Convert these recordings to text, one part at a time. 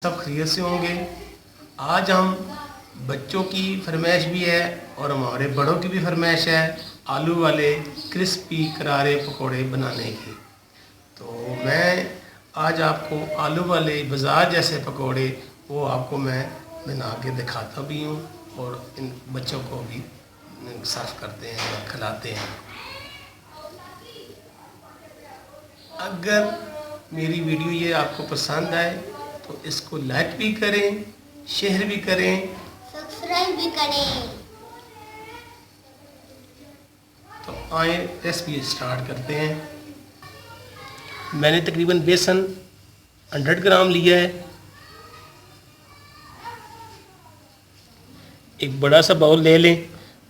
सब खैरियत से होंगे। आज हम बच्चों की फरमाइश भी है और हमारे बड़ों की भी फरमाइश है आलू वाले क्रिस्पी करारे पकोड़े बनाने की। तो मैं आज आपको आलू वाले बाज़ार जैसे पकोड़े वो आपको मैं बना के दिखाता भी हूँ और इन बच्चों को भी सर्व करते हैं और खिलाते हैं। अगर मेरी वीडियो ये आपको पसंद आए तो इसको लाइक भी करें, शेयर भी करें, सब्सक्राइब भी करें। तो आए रेसिपी स्टार्ट करते हैं। मैंने तकरीबन बेसन 100 ग्राम लिया है। एक बड़ा सा बाउल ले लें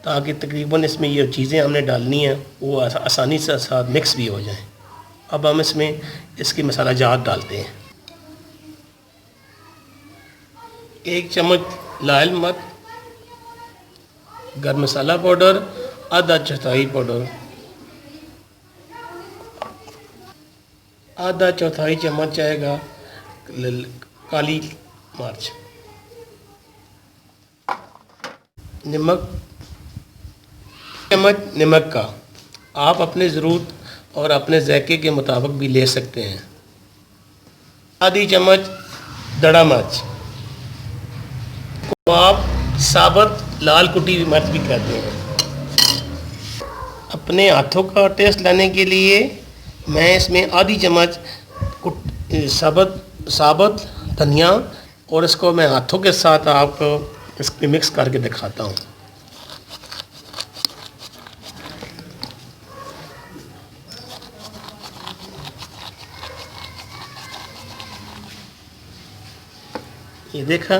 ताकि तकरीबन इसमें ये चीज़ें हमने डालनी हैं वो आसानी से साथ मिक्स भी हो जाएं। अब हम इसमें इसकी मसाला जात डालते हैं। 1 चम्मच लाल मिर्च, गरम मसाला पाउडर, आधा चौथाई पाउडर, आधा चौथाई चम्मच आएगा काली मिर्च, नमक, चम्मच नमक का आप अपने ज़रूरत और अपने जायके के मुताबिक भी ले सकते हैं। आधी चम्मच दड़ा मिर्च को आप साबुत लाल कुटी हुई मिर्च भी कहते हैं। अपने हाथों का टेस्ट लाने के लिए मैं इसमें आधी चम्मच साबुत धनिया और इसको मैं हाथों के साथ आपको इसमें मिक्स करके दिखाता हूँ। ये देखा,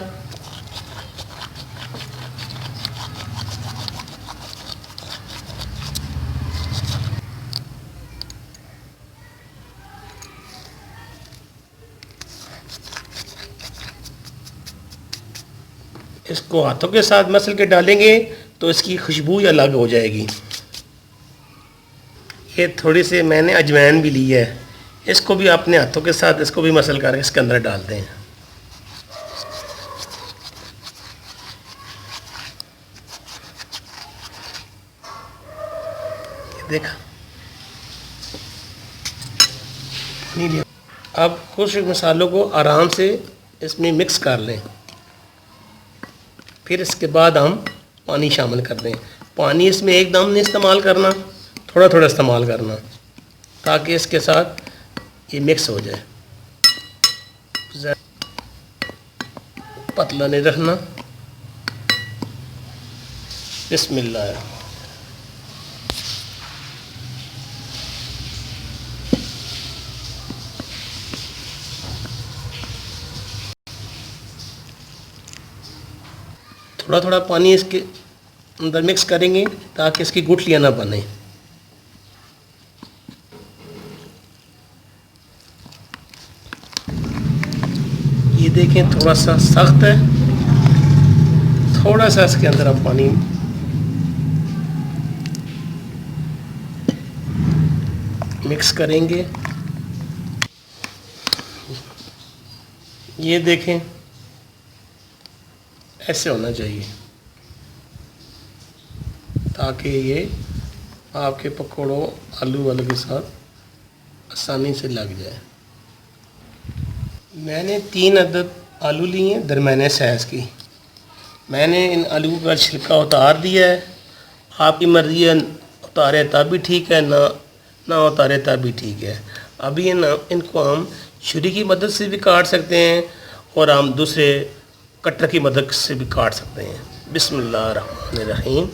इसको हाथों के साथ मसल के डालेंगे तो इसकी खुशबू अलग हो जाएगी। ये थोड़ी सी मैंने अजवाइन भी ली है, इसको भी अपने हाथों के साथ इसको भी मसल कर इसके अंदर डालते हैं। देखा, अब खुश्क मसालों को आराम से इसमें मिक्स कर लें। फिर इसके बाद हम पानी शामिल कर दें। पानी इसमें एकदम नहीं इस्तेमाल करना, थोड़ा थोड़ा इस्तेमाल करना ताकि इसके साथ ये मिक्स हो जाए। पतला नहीं रखना। बिस्मिल्लाह। थोड़ा थोड़ा पानी इसके अंदर मिक्स करेंगे ताकि इसकी गुठलियाँ ना बने। ये देखें थोड़ा सा सख्त है, थोड़ा सा इसके अंदर हम पानी मिक्स करेंगे। ये देखें ऐसे होना चाहिए ताकि ये आपके पकौड़ों आलू वाले के साथ आसानी से लग जाए। मैंने 3 अदद आलू लिए हैं दरमियाने साइज़ की। मैंने इन आलू का छिलका उतार दिया है। आपकी मर्ज़ी है, उतारे तब भी ठीक है, ना उतारे तब भी ठीक है। अभी इनको हम छुरी की मदद से भी काट सकते हैं और हम दूसरे कटर की मदद से भी काट सकते हैं। बिस्मिल्लाहिर्रहमानिर्रहीम।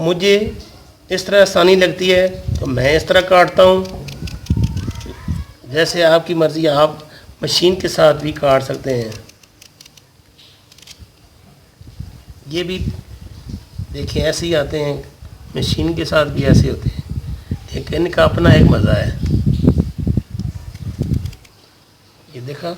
मुझे इस तरह आसानी लगती है तो मैं इस तरह काटता हूँ। जैसे आपकी मर्ज़ी, आप मशीन के साथ भी काट सकते हैं। ये भी देखिए ऐसे ही आते हैं, मशीन के साथ भी ऐसे होते हैं, लेकिन इनका अपना एक मज़ा है। ये देखा,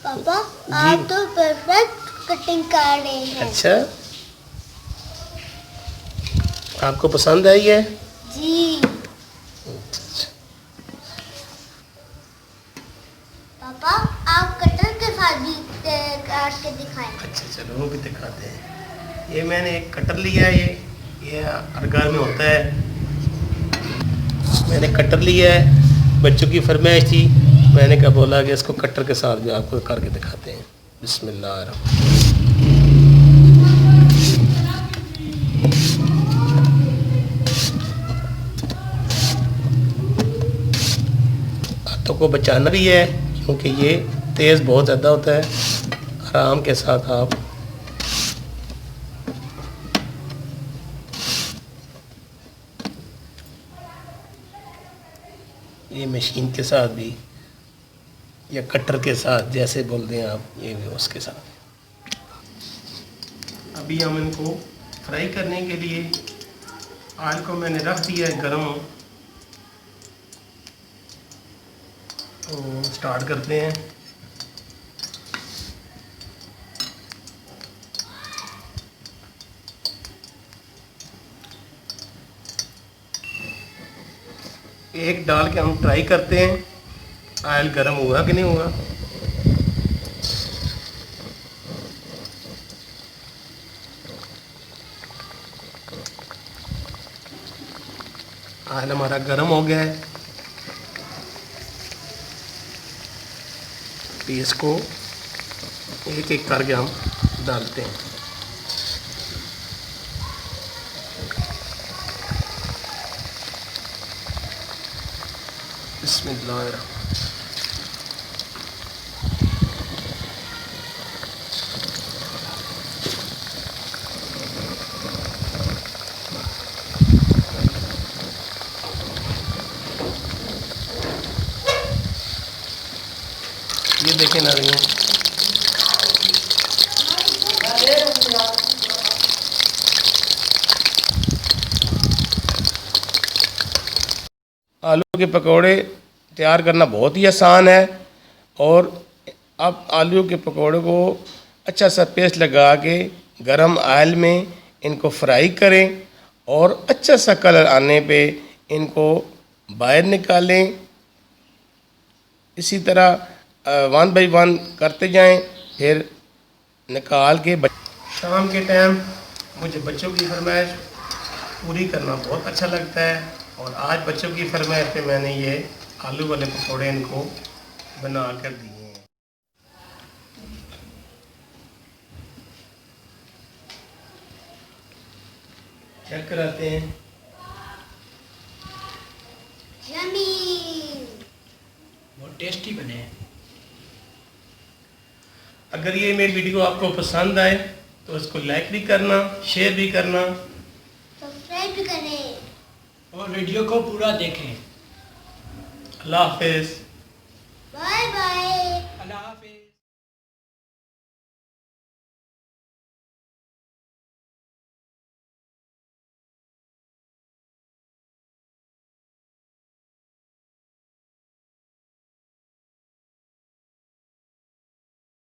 पापा आप तो परफेक्ट कटिंग कर रहे हैं। अच्छा, आपको पसंद आई है? जी पापा आप कटर के साथ भी काट के दिखाएं। अच्छा चलो वो भी दिखाते हैं। ये मैंने एक कटर लिया है, ये हर घर में होता है। मैंने कटर लिया है, बच्चों की फरमाइश थी, मैंने कहा बोला कि इसको कटर के साथ भी आपको करके दिखाते हैं। बिस्मिल्लाह। हाथों को बचाना भी है क्योंकि ये तेज़ बहुत ज़्यादा होता है। आराम के साथ आप ये मशीन के साथ भी या कटर के साथ जैसे बोल दें आप, ये भी उसके साथ। अभी हम इनको फ्राई करने के लिए ऑयल को मैंने रख दिया है गरम, तो स्टार्ट करते हैं। एक डाल के हम ट्राई करते हैं ऑयल गर्म हुआ कि नहीं हुआ। ऑयल हमारा गर्म हो गया है, पीस को एक एक करके हम डालते हैं। बिस्मिल्लाह। ये देखें ना रही आलू के पकोड़े तैयार करना बहुत ही आसान है। और अब आलू के पकोड़े को अच्छा सा पेस्ट लगा के गरम ऑयल में इनको फ्राई करें और अच्छा सा कलर आने पे इनको बाहर निकालें। इसी तरह 1 बाय 1 करते जाएं, फिर निकाल के शाम के टाइम मुझे बच्चों की फरमाइश पूरी करना बहुत अच्छा लगता है। और आज बच्चों की फरमाइश पे मैंने ये आलू वाले पकौड़े इनको बना कर दिए हैं। चेक कराते हैं। यम्मी बहुत टेस्टी बने हैं। अगर ये मेरी वीडियो आपको पसंद आए तो इसको लाइक भी करना, शेयर भी करना, सब्सक्राइब भी करें। और वीडियो को पूरा देखें। अल्लाह हाफिज़। Bye bye.